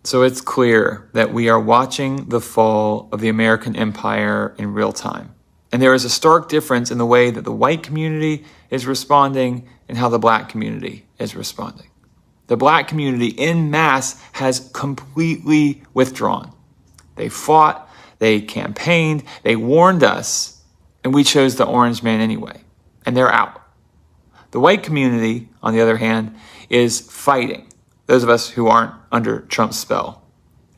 So it's clear that we are watching the fall of the American empire in real time. And there is a stark difference in the way that the white community is responding and how the black community is responding. The black community en masse has completely withdrawn. They fought, they campaigned, they warned us, and we chose the orange man anyway. And they're out. The white community, on the other hand, is fighting. Those of us who aren't under Trump's spell.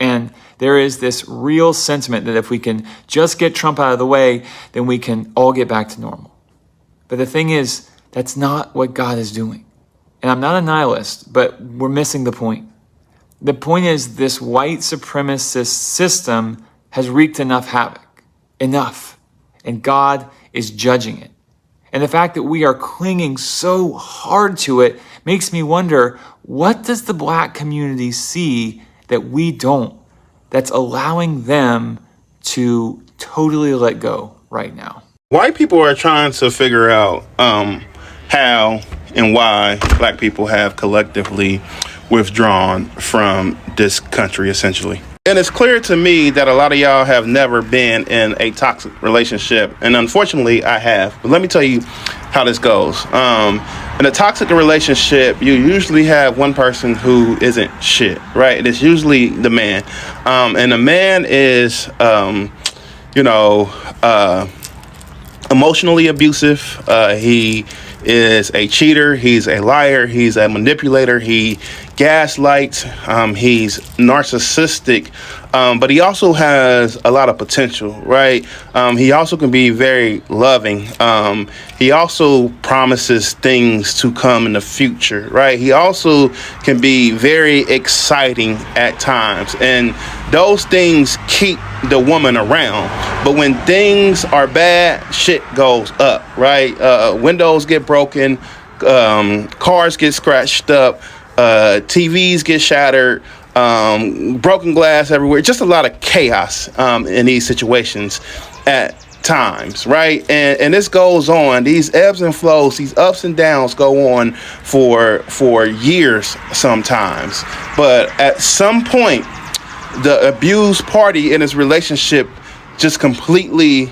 And there is this real sentiment that if we can just get Trump out of the way, then we can all get back to normal. But the thing is, that's not what God is doing. And I'm not a nihilist, but we're missing the point. The point is this white supremacist system has wreaked enough havoc. Enough. And God is judging it. And the fact that we are clinging so hard to it makes me wonder, what does the black community see that we don't, that's allowing them to totally let go right now? White people are trying to figure out how and why black people have collectively withdrawn from this country, essentially. And it's clear to me that a lot of y'all have never been in a toxic relationship. And unfortunately, I have. But let me tell you how this goes. In a toxic relationship, you usually have one person who isn't shit, right? It's usually the man. And the man is, emotionally abusive. He is a cheater. He's a liar. He's a manipulator. He gaslights. He's narcissistic. But he also has a lot of potential, right? He also can be very loving. He also promises things to come in the future, right? He also can be very exciting at times. And those things keep the woman around. But when things are bad, shit goes up, right? Windows get broken, cars get scratched up, TVs get shattered, broken glass everywhere. Just a lot of chaos in these situations at times, right? And this goes on. These ebbs and flows, these ups and downs go on for years sometimes. But at some point, the abused party in his relationship just completely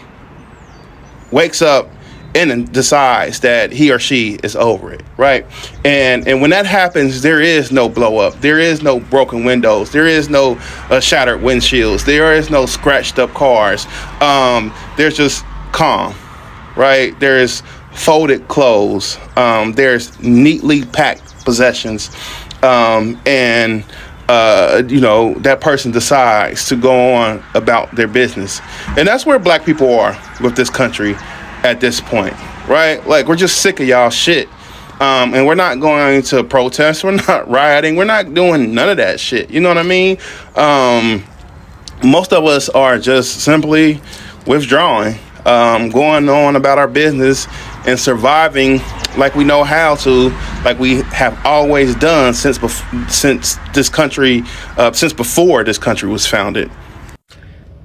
wakes up and decides that he or she is over it, right? And when that happens, there is no blow up. There is no broken windows. There is no shattered windshields. There is no scratched up cars. There's just calm, right? There's folded clothes. There's neatly packed possessions. That person decides to go on about their business. And that's where black people are with this country at this point, right? Like, we're just sick of y'all shit. And we're not going to protest. We're not rioting. We're not doing none of that shit. You know what I mean? Most of us are just simply withdrawing, going on about our business and surviving like we know how to, like we have always done since before this country was founded.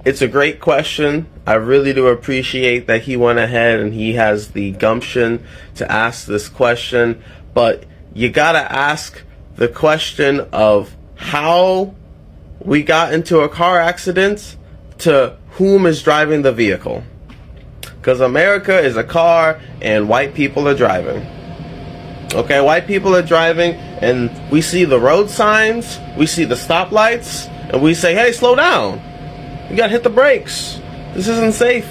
It's a great question. I really do appreciate that he went ahead and he has the gumption to ask this question. But you gotta ask the question of how we got into a car accident to whom is driving the vehicle. Because America is a car and white people are driving. Okay, white people are driving and we see the road signs, we see the stoplights, and we say, hey, slow down. You gotta hit the brakes. This isn't safe.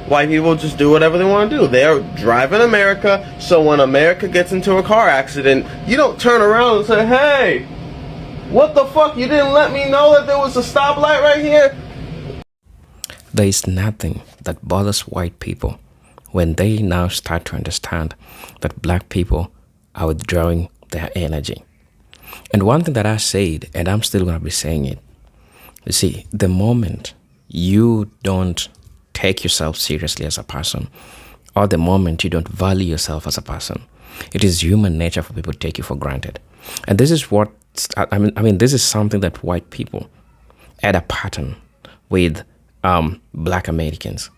White people just do whatever they want to do. They're driving America, so when America gets into a car accident, you don't turn around and say, hey, what the fuck? You didn't let me know that there was a stoplight right here? There is nothing that bothers white people when they now start to understand that black people are withdrawing their energy. And one thing that I said, and I'm still going to be saying it, you see, the moment you don't take yourself seriously as a person, or the moment you don't value yourself as a person, it is human nature for people to take you for granted. And this is what, this is something that white people had a pattern with black Americans.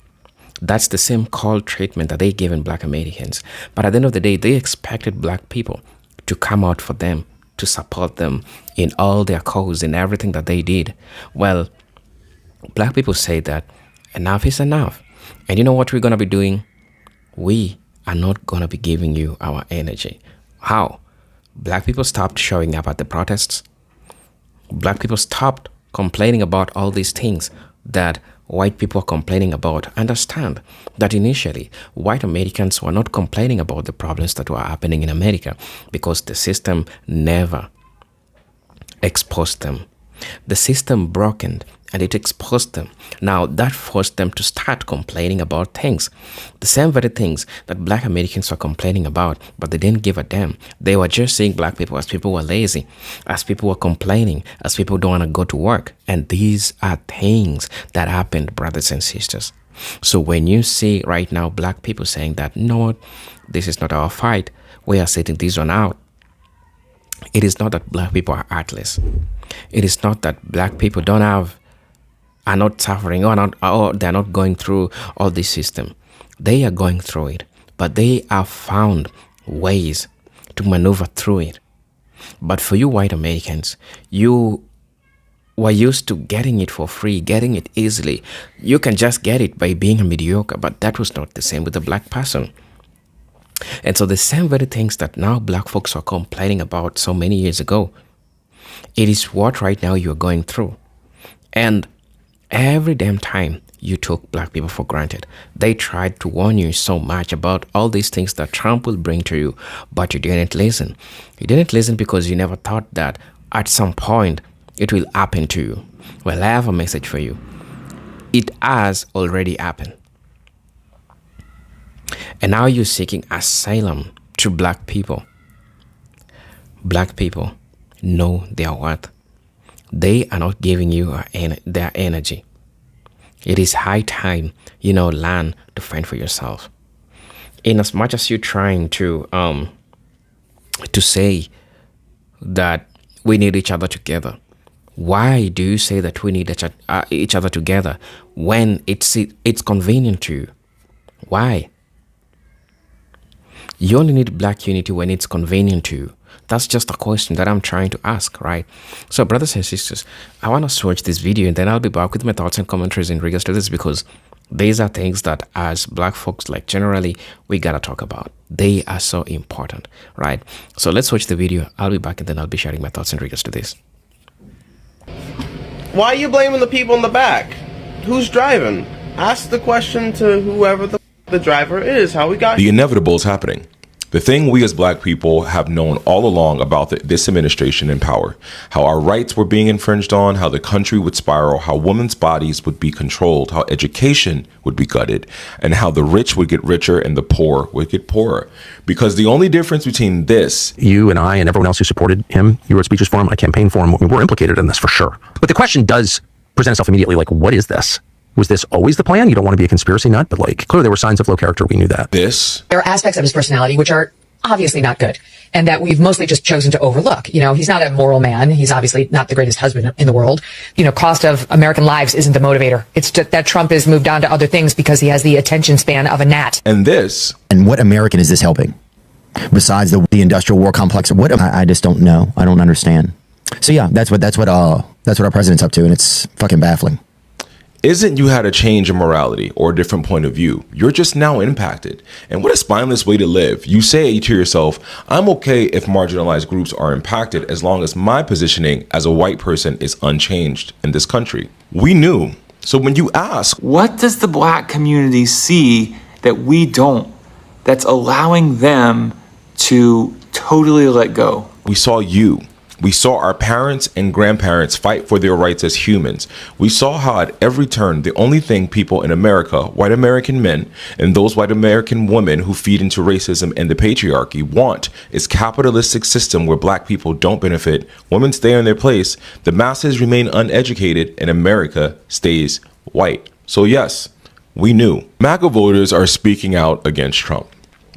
That's the same cold treatment that they gave in black Americans. But at the end of the day, they expected black people to come out for them to support them in all their cause, in everything that they did. Well, black people say that enough is enough. And you know what we're going to be doing? We are not going to be giving you our energy. How? Black people stopped showing up at the protests. Black people stopped complaining about all these things that white people are complaining about. Understand that initially, white Americans were not complaining about the problems that were happening in America because the system never exposed them. The system broken and it exposed them. Now that forced them to start complaining about things. The same very things that black Americans were complaining about, but they didn't give a damn. They were just seeing black people as people were lazy, as people were complaining, as people don't want to go to work. And these are things that happened, brothers and sisters. So when you see right now black people saying that, no, this is not our fight, we are sitting this one out. It is not that black people are heartless. It is not that black people are not suffering or they're not going through all this system. They are going through it, but they have found ways to maneuver through it. But for you white Americans, you were used to getting it for free, getting it easily. You can just get it by being a mediocre, but that was not the same with the black person. And so the same very things that now black folks are complaining about so many years ago, it is what right now you're going through. And every damn time you took black people for granted. They tried to warn you so much about all these things that Trump will bring to you, but you didn't listen. You didn't listen because you never thought that at some point it will happen to you. Well, I have a message for you. It has already happened. And now you're seeking asylum to black people. Black people know their worth. They are not giving you their energy. It is high time, learn to fend for yourself. In as much as you're trying to say that we need each other together, why do you say that we need each other together when it's convenient to you? Why? You only need black unity when it's convenient to you. That's just a question that I'm trying to ask, right? So brothers and sisters, I want to switch this video and then I'll be back with my thoughts and commentaries in regards to this, because these are things that as black folks, like generally, we got to talk about. They are so important, right? So let's watch the video. I'll be back and then I'll be sharing my thoughts in regards to this. Why are you blaming the people in the back? Who's driving? Ask the question to whoever the driver is, how we got here. The inevitable is happening. The thing we as black people have known all along about this administration in power, how our rights were being infringed on, how the country would spiral, how women's bodies would be controlled, how education would be gutted, and how the rich would get richer and the poor would get poorer. Because the only difference between this... You and I and everyone else who supported him, you wrote speeches for him, I campaigned for him, we're implicated in this for sure. But the question does present itself immediately, like, what is this? Was this always the plan? You don't want to be a conspiracy nut, but clearly there were signs of low character. We knew that. There are aspects of his personality which are obviously not good and that we've mostly just chosen to overlook. He's not a moral man. He's obviously not the greatest husband in the world. Cost of American lives isn't the motivator. It's just that Trump has moved on to other things because he has the attention span of a gnat. And what American is this helping? Besides the industrial war complex, I just don't know. I don't understand. So yeah, that's what our president's up to, and it's fucking baffling. Isn't you had a change in morality or a different point of view. You're just now impacted. And what a spineless way to live. You say to yourself, I'm okay if marginalized groups are impacted as long as my positioning as a white person is unchanged in this country. We knew. So when you ask, what does the black community see that we don't, that's allowing them to totally let go? We saw you. We saw our parents and grandparents fight for their rights as humans. We saw how at every turn, the only thing people in America, white American men, and those white American women who feed into racism and the patriarchy want is capitalistic system where black people don't benefit, women stay in their place, the masses remain uneducated, and America stays white. So yes, we knew. MAGA voters are speaking out against Trump.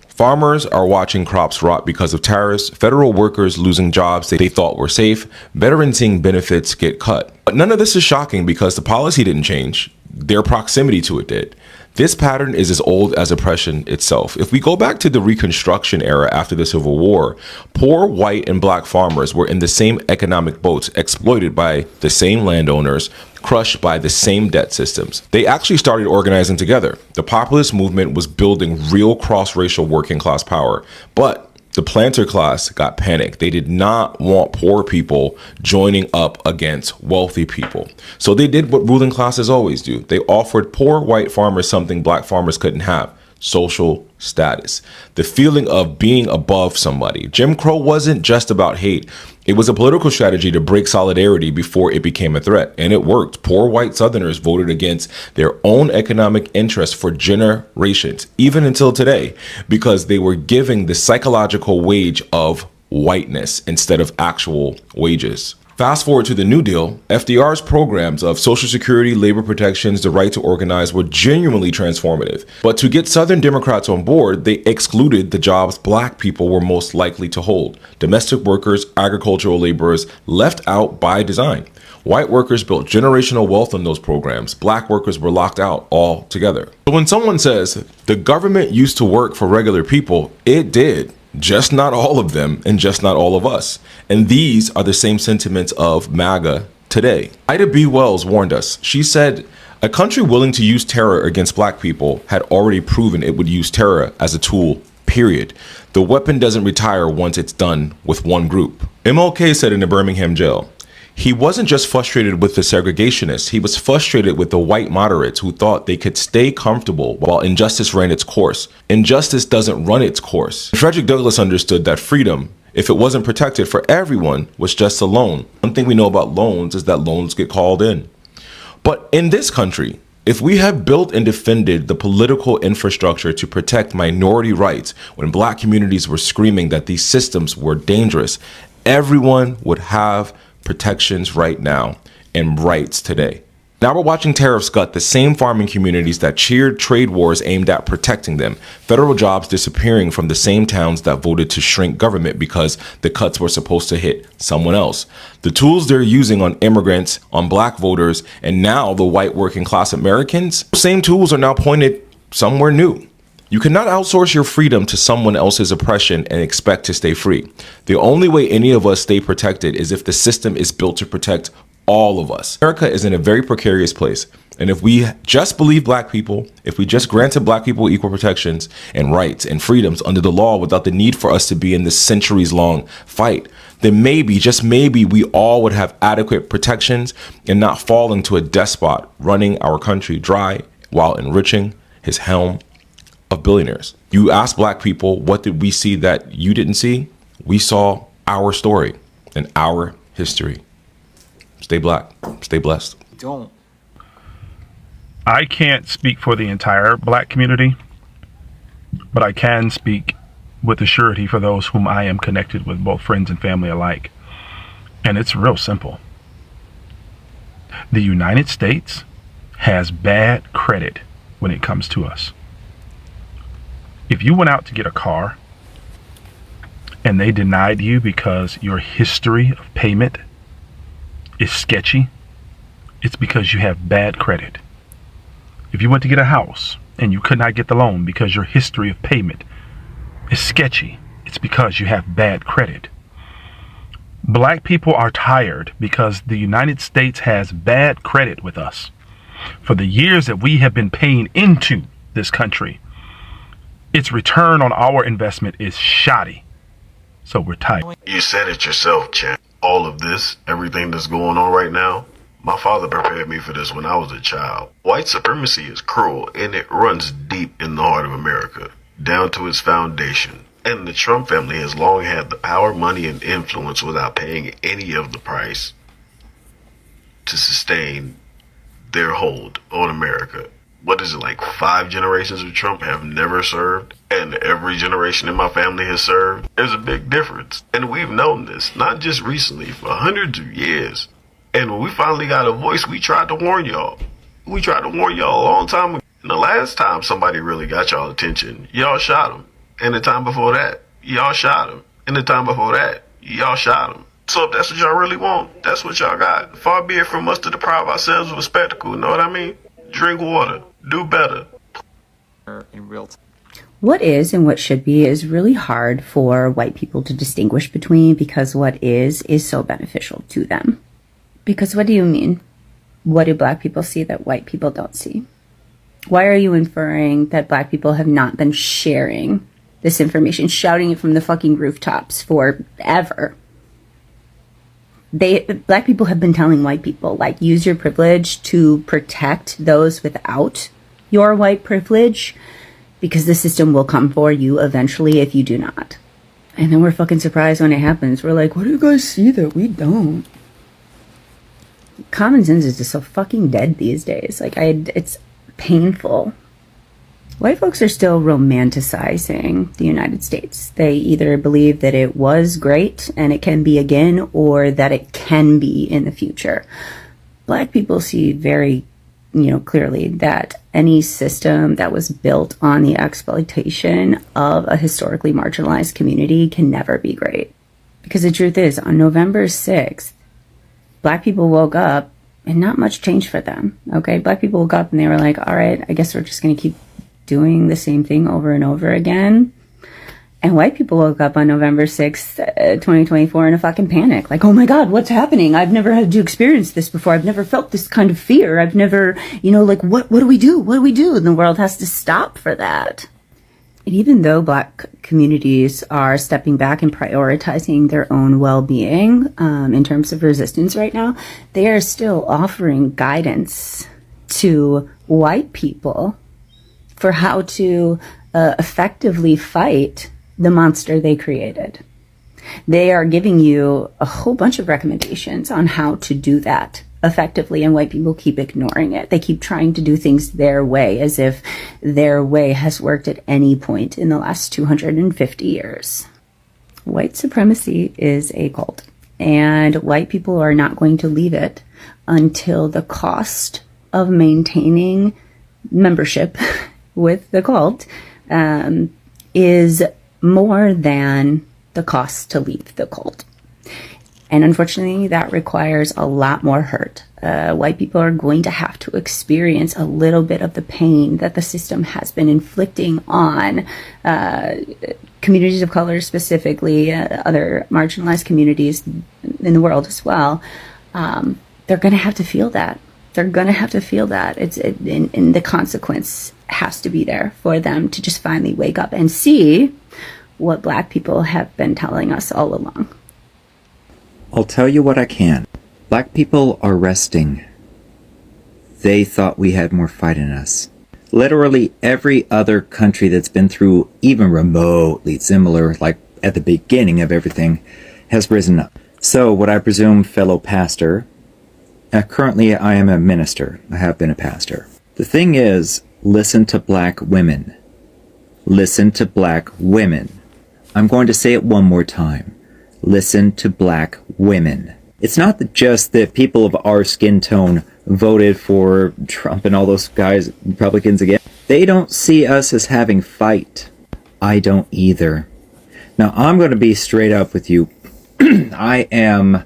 Farmers are watching crops rot because of tariffs, federal workers losing jobs they thought were safe, veterans seeing benefits get cut. But none of this is shocking because the policy didn't change. Their proximity to it did. This pattern is as old as oppression itself. If we go back to the Reconstruction era after the Civil War, poor white and black farmers were in the same economic boats, exploited by the same landowners, crushed by the same debt systems. They actually started organizing together. The populist movement was building real cross-racial working class power, but the planter class got panicked. They did not want poor people joining up against wealthy people. So they did what ruling classes always do. They offered poor white farmers something black farmers couldn't have: social status, the feeling of being above somebody. Jim Crow wasn't just about hate. It was a political strategy to break solidarity before it became a threat, and it worked. Poor white Southerners voted against their own economic interests for generations, even until today, because they were giving the psychological wage of whiteness instead of actual wages. Fast forward to the New Deal, FDR's programs of Social Security, labor protections, the right to organize were genuinely transformative. But to get Southern Democrats on board, they excluded the jobs black people were most likely to hold: domestic workers, agricultural laborers, left out by design. White workers built generational wealth on those programs. Black workers were locked out altogether. So when someone says the government used to work for regular people, it did. Just not all of them, and just not all of us. And these are the same sentiments of MAGA today. Ida B. Wells warned us. She said, a country willing to use terror against black people had already proven it would use terror as a tool, period. The weapon doesn't retire once it's done with one group. MLK said in the Birmingham jail, he wasn't just frustrated with the segregationists, he was frustrated with the white moderates who thought they could stay comfortable while injustice ran its course. Injustice doesn't run its course. Frederick Douglass understood that freedom, if it wasn't protected for everyone, was just a loan. One thing we know about loans is that loans get called in. But in this country, if we had built and defended the political infrastructure to protect minority rights when black communities were screaming that these systems were dangerous, everyone would have protections right now and rights today. Now we're watching tariffs gut the same farming communities that cheered trade wars aimed at protecting them. Federal jobs disappearing from the same towns that voted to shrink government because the cuts were supposed to hit someone else. The tools they're using on immigrants, on black voters, and now the white working class Americans, those same tools are now pointed somewhere new. You cannot outsource your freedom to someone else's oppression and expect to stay free. The only way any of us stay protected is if the system is built to protect all of us. America is in a very precarious place. And if we just believe black people, if we just granted black people equal protections and rights and freedoms under the law without the need for us to be in this centuries-long fight, then maybe, just maybe, we all would have adequate protections and not fall into a despot running our country dry while enriching his helm of billionaires. You ask black people, what did we see that you didn't see? We saw our story and our history. Stay black. Stay blessed. Don't. I can't speak for the entire black community, but I can speak with a surety for those whom I am connected with, both friends and family alike. And it's real simple. The United States has bad credit when it comes to us. If you went out to get a car and they denied you because your history of payment is sketchy, it's because you have bad credit. If you went to get a house and you could not get the loan because your history of payment is sketchy, it's because you have bad credit. Black people are tired because the United States has bad credit with us. For the years that we have been paying into this country, its return on our investment is shoddy. So we're tired. You said it yourself, champ. All of this, everything that's going on right now, my father prepared me for this when I was a child. White supremacy is cruel, and it runs deep in the heart of America, down to its foundation. And the Trump family has long had the power, money, and influence without paying any of the price to sustain their hold on America. What is it, like 5 generations of Trump have never served, and every generation in my family has served? There's a big difference. And we've known this, not just recently, for hundreds of years. And when we finally got a voice, we tried to warn y'all. We tried to warn y'all a long time ago. And the last time somebody really got y'all attention, y'all shot him. And the time before that, y'all shot him. And the time before that, y'all shot him. So if that's what y'all really want, that's what y'all got. Far be it from us to deprive ourselves of a spectacle, you know what I mean? Drink water. Do better. in real time. What is and what should be is really hard for white people to distinguish between, because what is so beneficial to them. Because what do you mean? What do black people see that white people don't see? Why are you inferring that black people have not been sharing this information, shouting it from the fucking rooftops forever? Black people have been telling white people, like, use your privilege to protect those without your white privilege, because the system will come for you eventually if you do not. And then we're fucking surprised when it happens. We're like, what do you guys see that we don't? Common sense is just so fucking dead these days. Like, it's painful. White folks are still romanticizing the United States. They either believe that it was great and it can be again, or that it can be in the future. Black people see very, clearly that any system that was built on the exploitation of a historically marginalized community can never be great. Because the truth is, on November 6th, Black people woke up and not much changed for them. Okay, Black people woke up and they were like, all right, I guess we're just going to keep doing the same thing over and over again. And white people woke up on November 6th, 2024 in a fucking panic. Like, oh my God, what's happening? I've never had to experience this before. I've never felt this kind of fear. I've never, what do we do? What do we do? And the world has to stop for that. And even though Black communities are stepping back and prioritizing their own well-being in terms of resistance right now, they are still offering guidance to white people for how to effectively fight the monster they created. They are giving you a whole bunch of recommendations on how to do that effectively, and white people keep ignoring it. They keep trying to do things their way, as if their way has worked at any point in the last 250 years. White supremacy is a cult, and white people are not going to leave it until the cost of maintaining membership with the cult is more than the cost to leave the cult. And unfortunately, that requires a lot more hurt. White people are going to have to experience a little bit of the pain that the system has been inflicting on communities of color, specifically other marginalized communities in the world as well. They're going to have to feel that. They're going to have to feel that. And the consequence has to be there for them to just finally wake up and see what Black people have been telling us all along. I'll tell you what I can. Black people are resting. They thought we had more fight in us. Literally every other country that's been through even remotely similar, like at the beginning of everything, has risen up. So what I presume, fellow pastor, currently I am a minister. I have been a pastor. The thing is, listen to Black women. Listen to Black women. I'm going to say it one more time. Listen to Black women. It's not just that people of our skin tone voted for Trump and all those guys, Republicans again. They don't see us as having fight. I don't either. Now, I'm going to be straight up with you. I am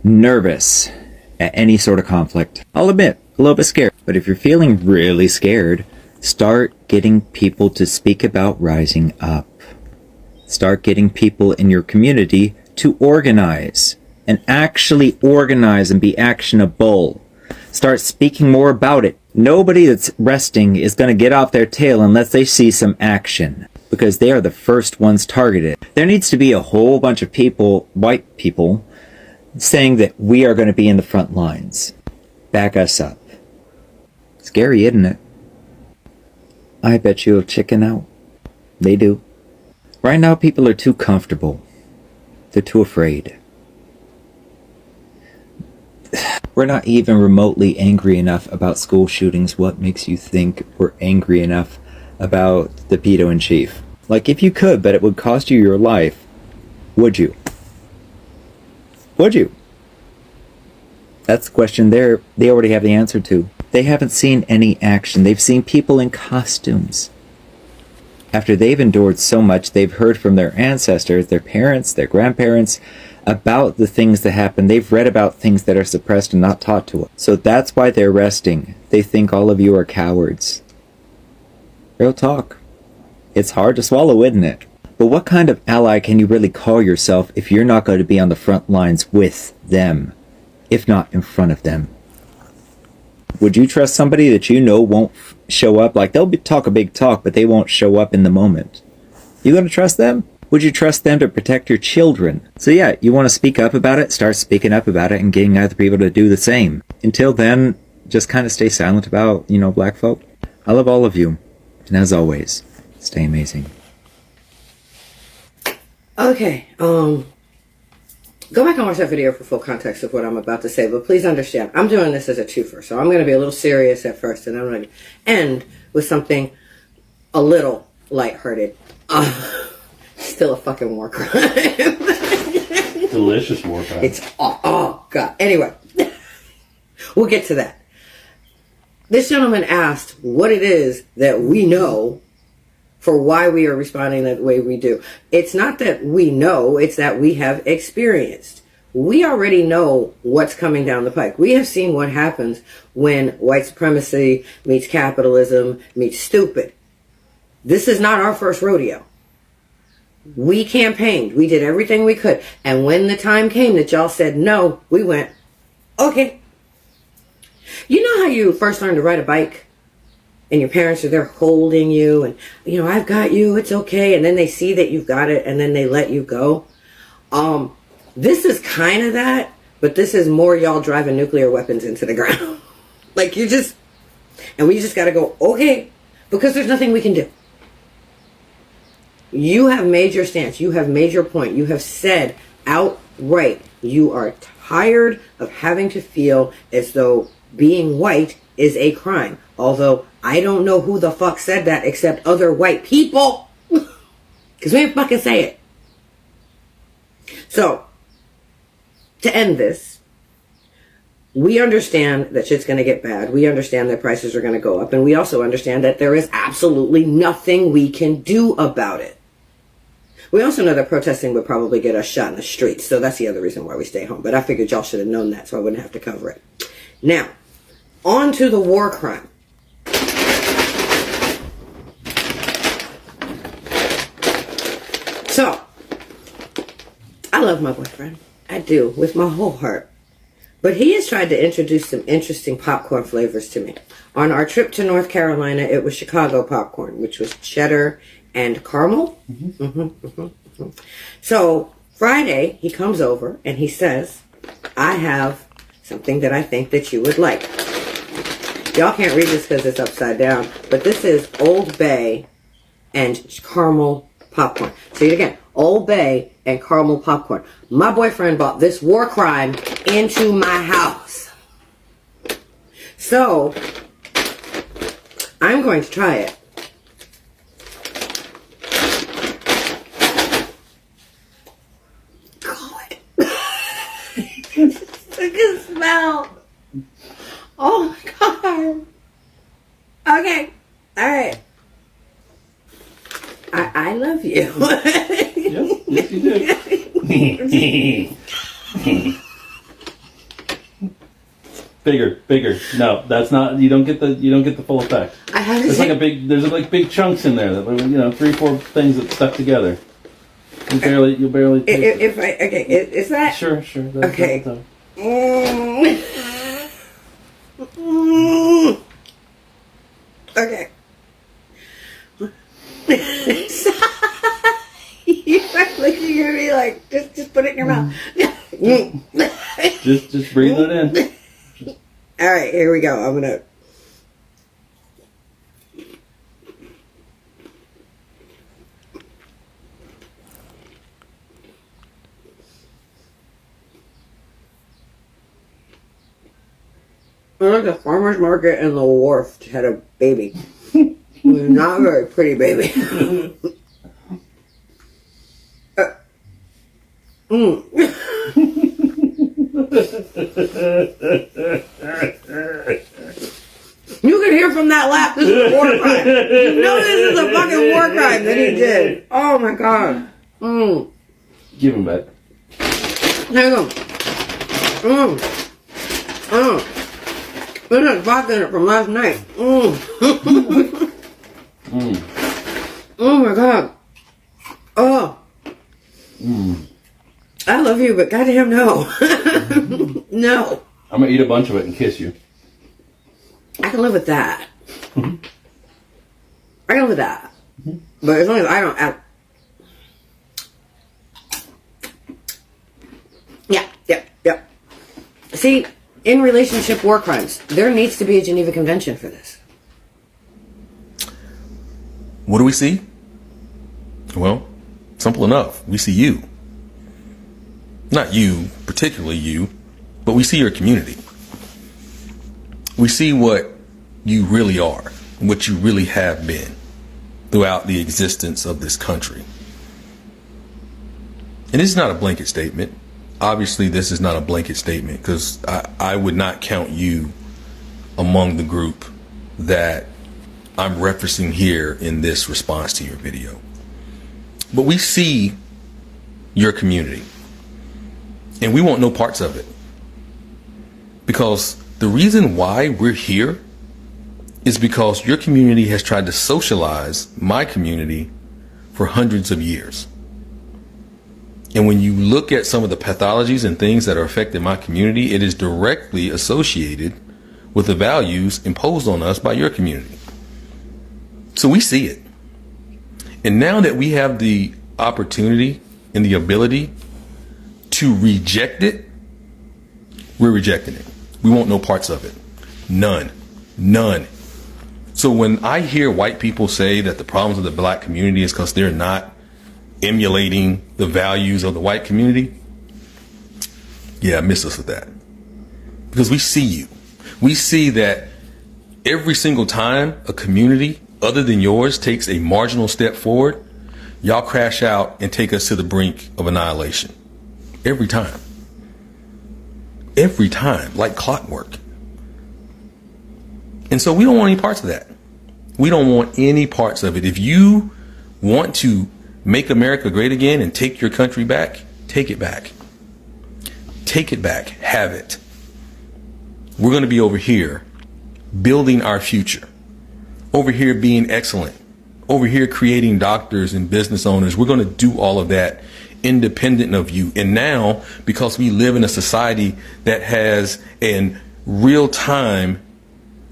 nervous at any sort of conflict. I'll admit, a little bit scared. But if you're feeling really scared, start getting people to speak about rising up. Start getting people in your community to organize and actually organize and be actionable. Start speaking more about it. Nobody that's resting is going to get off their tail unless they see some action, because they are the first ones targeted. There needs to be a whole bunch of people, white people, saying that we are going to be in the front lines. Back us up. Scary, isn't it? I bet you'll chicken out. They do. Right now, people are too comfortable. They're too afraid. We're not even remotely angry enough about school shootings. What makes you think we're angry enough about the pedo-in-chief? Like, if you could, but it would cost you your life, would you? Would you? That's the question they already have the answer to. They haven't seen any action. They've seen people in costumes. After they've endured so much, they've heard from their ancestors, their parents, their grandparents, about the things that happen. They've read about things that are suppressed and not taught to us. So that's why they're resting. They think all of you are cowards. Real talk. It's hard to swallow, isn't it? But what kind of ally can you really call yourself if you're not going to be on the front lines with them, if not in front of them? Would you trust somebody that you know won't show up? Like, they'll talk a big talk, but they won't show up in the moment. You going to trust them? Would you trust them to protect your children? So yeah, you want to speak up about it, start speaking up about it and getting other people to do the same. Until then, just kind of stay silent about, black folk. I love all of you. And as always, stay amazing. Okay, go back and watch that video for full context of what I'm about to say, but please understand, I'm doing this as a twofer, so I'm going to be a little serious at first, and I'm going to end with something a little lighthearted. Still a fucking war crime. Delicious war crime. It's, oh God. Anyway, we'll get to that. This gentleman asked what it is that we know for why we are responding that way we do. It's not that we know, it's that we have experienced. We already know what's coming down the pike. We have seen what happens when white supremacy meets capitalism meets stupid. This is not our first rodeo. We campaigned. We did everything we could. And when the time came that y'all said no, we went, okay. You know how you first learned to ride a bike? And your parents are there holding you and, I've got you, it's okay. And then they see that you've got it and then they let you go. This is kind of that, but this is more y'all driving nuclear weapons into the ground. Like we just got to go, okay, because there's nothing we can do. You have made your stance. You have made your point. You have said outright you are tired of having to feel as though being white is a crime. Although I don't know who the fuck said that except other white people. Because we didn't fucking say it. So, to end this, we understand that shit's going to get bad. We understand that prices are going to go up. And we also understand that there is absolutely nothing we can do about it. We also know that protesting would probably get us shot in the streets. So that's the other reason why we stay home. But I figured y'all should have known that so I wouldn't have to cover it. Now, on to the war crime. So, I love my boyfriend. I do, with my whole heart. But he has tried to introduce some interesting popcorn flavors to me. On our trip to North Carolina, it was Chicago popcorn, which was cheddar and caramel. So, Friday, he comes over and he says, I have something that I think that you would like. Y'all can't read this because it's upside down, but this is Old Bay and caramel popcorn. Say it again. Old Bay and caramel popcorn. My boyfriend brought this war crime into my house. So, I'm going to try it. God. I can smell. Oh my God. Okay. All right. I love you. Yes, you do. Bigger. No, that's not. You don't get the full effect. There's like big chunks in there that 3-4 things that stuck together. You'll barely. Is that sure? Okay. Okay. You're looking at me like, just put it in your mouth. just breathe it in. All right, here we go. I'm gonna. Look, the farmer's market and the wharf had a baby. Not a very pretty baby. You can hear from that laugh, this is a war crime. You know this is a fucking war crime that he did. Oh my God. Give him back. There you go. This is vodka in it from last night. Oh my God. Oh. I love you, but goddamn no. No. I'm gonna eat a bunch of it and kiss you. I can live with that. I can live with that. But as long as I don't... Yeah. See, in relationship war crimes, there needs to be a Geneva Convention for this. What do we see? Well, simple enough. We see you. Not you, particularly you, but we see your community. We see what you really are, what you really have been throughout the existence of this country. And it's not a blanket statement. Obviously, this is not a blanket statement because I would not count you among the group that I'm referencing here in this response to your video. But we see your community and we want no parts of it, because the reason why we're here is because your community has tried to socialize my community for hundreds of years. And when you look at some of the pathologies and things that are affecting my community, it is directly associated with the values imposed on us by your community. So we see it. And now that we have the opportunity and the ability to reject it, we're rejecting it. We want no parts of it. None. So when I hear white people say that the problems of the black community is because they're not emulating the values of the white community, yeah, miss us with that. Because we see you. We see that every single time a community other than yours takes a marginal step forward, y'all crash out and take us to the brink of annihilation. Every time. Every time, like clockwork. And so we don't want any parts of that. We don't want any parts of it. If you want to make America great again and take your country back, take it back. Take it back. Have it. We're going to be over here building our future. Over here being excellent. Over here creating doctors and business owners. We're going to do all of that independent of you. And now, because we live in a society that has a real-time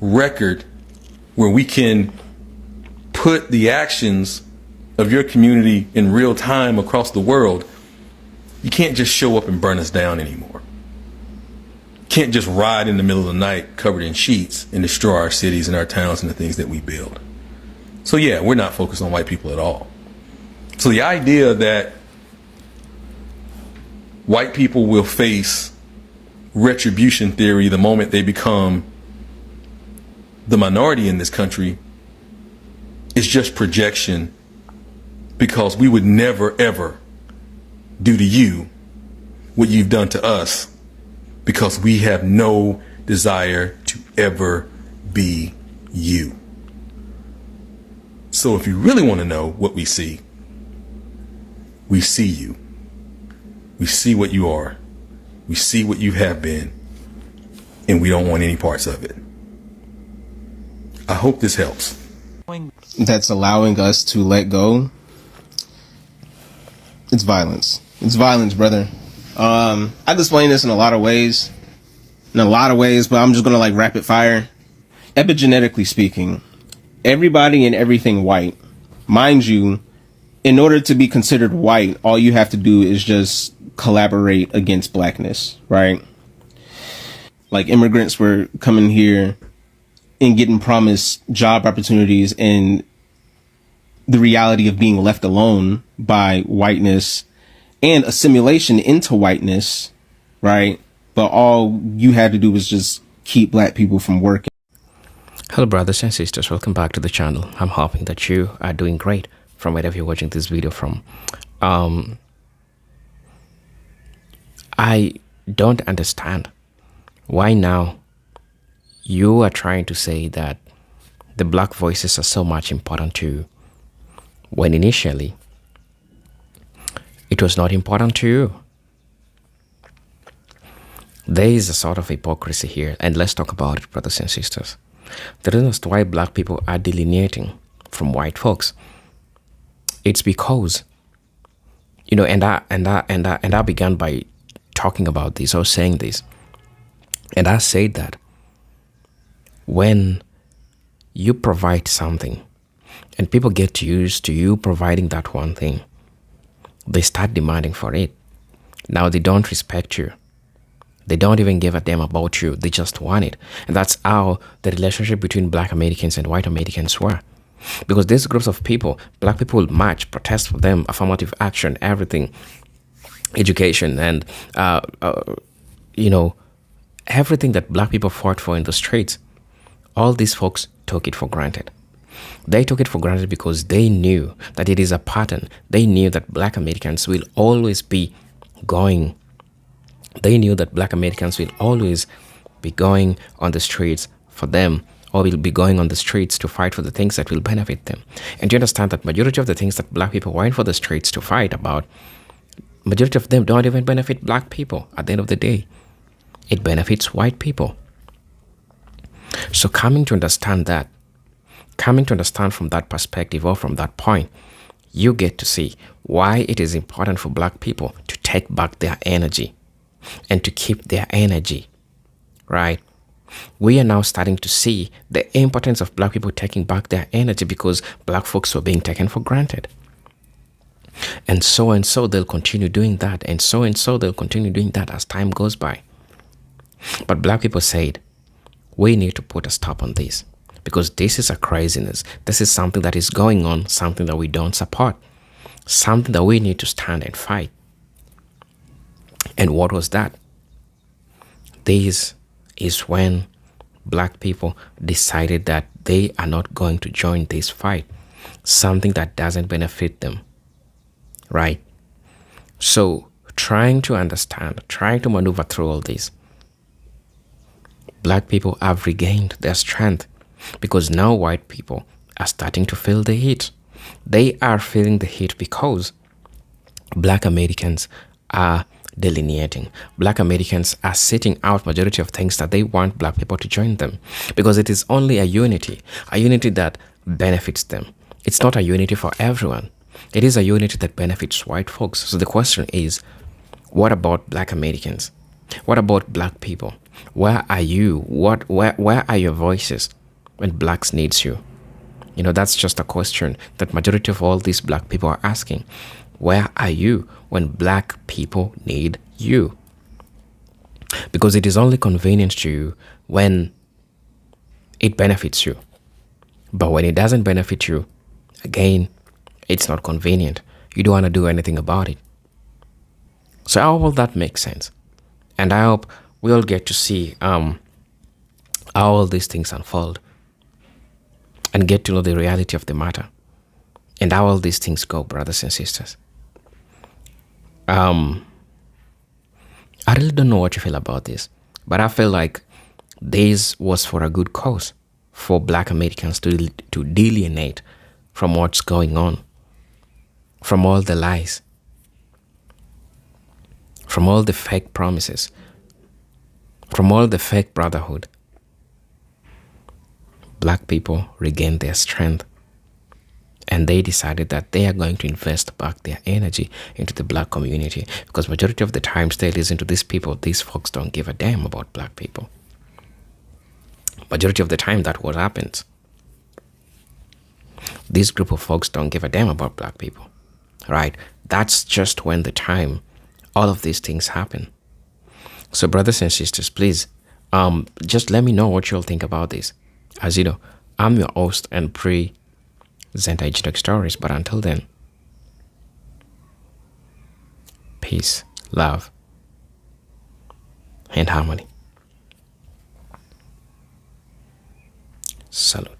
record where we can put the actions of your community in real time across the world, you can't just show up and burn us down anymore. You can't just ride in the middle of the night covered in sheets and destroy our cities and our towns and the things that we build. So yeah, we're not focused on white people at all. So the idea that white people will face retribution theory the moment they become the minority in this country is just projection, because we would never, ever do to you what you've done to us, because we have no desire to ever be you. So if you really want to know what we see you. We see what you are. We see what you have been. And we don't want any parts of it. I hope this helps. That's allowing us to let go. It's violence. It's violence, brother. I explain this in a lot of ways. But I'm just going to rapid fire. Epigenetically speaking, everybody and everything white, mind you, in order to be considered white, all you have to do is just collaborate against blackness, right? Like immigrants were coming here and getting promised job opportunities, and the reality of being left alone by whiteness and assimilation into whiteness, right? But all you had to do was just keep black people from working. Hello brothers and sisters, welcome back to the channel. I'm hoping that you are doing great from wherever you're watching this video from. I don't understand why now you are trying to say that the black voices are so much important to you, when initially it was not important to you. There is a sort of hypocrisy here, and let's talk about it, brothers and sisters. The reason as to why black people are delineating from white folks It's because, and I began by talking about this or saying this. And I said that when you provide something and people get used to you providing that one thing, they start demanding for it. Now they don't respect you. They don't even give a damn about you. They just want it. And that's how the relationship between black Americans and white Americans were. Because these groups of people, black people will march, protest for them, affirmative action, everything, education, and, everything that black people fought for in the streets. All these folks took it for granted. They took it for granted because they knew that it is a pattern. They knew that black Americans will always be going. They knew that black Americans will always be going on the streets for them, or will be going on the streets to fight for the things that will benefit them. And you understand that majority of the things that black people went for the streets to fight about, majority of them don't even benefit black people at the end of the day. It benefits white people. So coming to understand from that perspective or from that point, you get to see why it is important for black people to take back their energy and to keep their energy, right? We are now starting to see the importance of black people taking back their energy because black folks were being taken for granted. And so they'll continue doing that. And so they'll continue doing that as time goes by. But black people said, we need to put a stop on this because this is a craziness. This is something that is going on, something that we don't support, something that we need to stand and fight. And what was that? This is when black people decided that they are not going to join this fight, something that doesn't benefit them, right? So trying to understand, trying to maneuver through all this, black people have regained their strength because now white people are starting to feel the heat. They are feeling the heat because black Americans are delineating. Black Americans are setting out majority of things that they want black people to join them because it is only a unity that benefits them. It's not a unity for everyone. It is a unity that benefits white folks. So the question is, what about black Americans? What about black people? Where are you? Where are your voices when blacks needs you? That's just a question that majority of all these black people are asking. Where are you when black people need you? Because it is only convenient to you when it benefits you. But when it doesn't benefit you, again, it's not convenient. You don't want to do anything about it. So how will that make sense? And I hope we'll get to see how all these things unfold and get to know the reality of the matter and how all these things go, brothers and sisters. I really don't know what you feel about this, but I feel like this was for a good cause, for black Americans to delineate from what's going on, from all the lies, from all the fake promises, from all the fake brotherhood. Black people regained their strength and they decided that they are going to invest back their energy into the black community because majority of the times they listen to these people, these folks don't give a damn about black people. Majority of the time that's what happens. This group of folks don't give a damn about black people, right? That's just when the time all of these things happen. So brothers and sisters, please, just let me know what you'll think about this. As you know, I'm your host and presenter Ejidok Stories, but until then, peace, love, and harmony. Salute.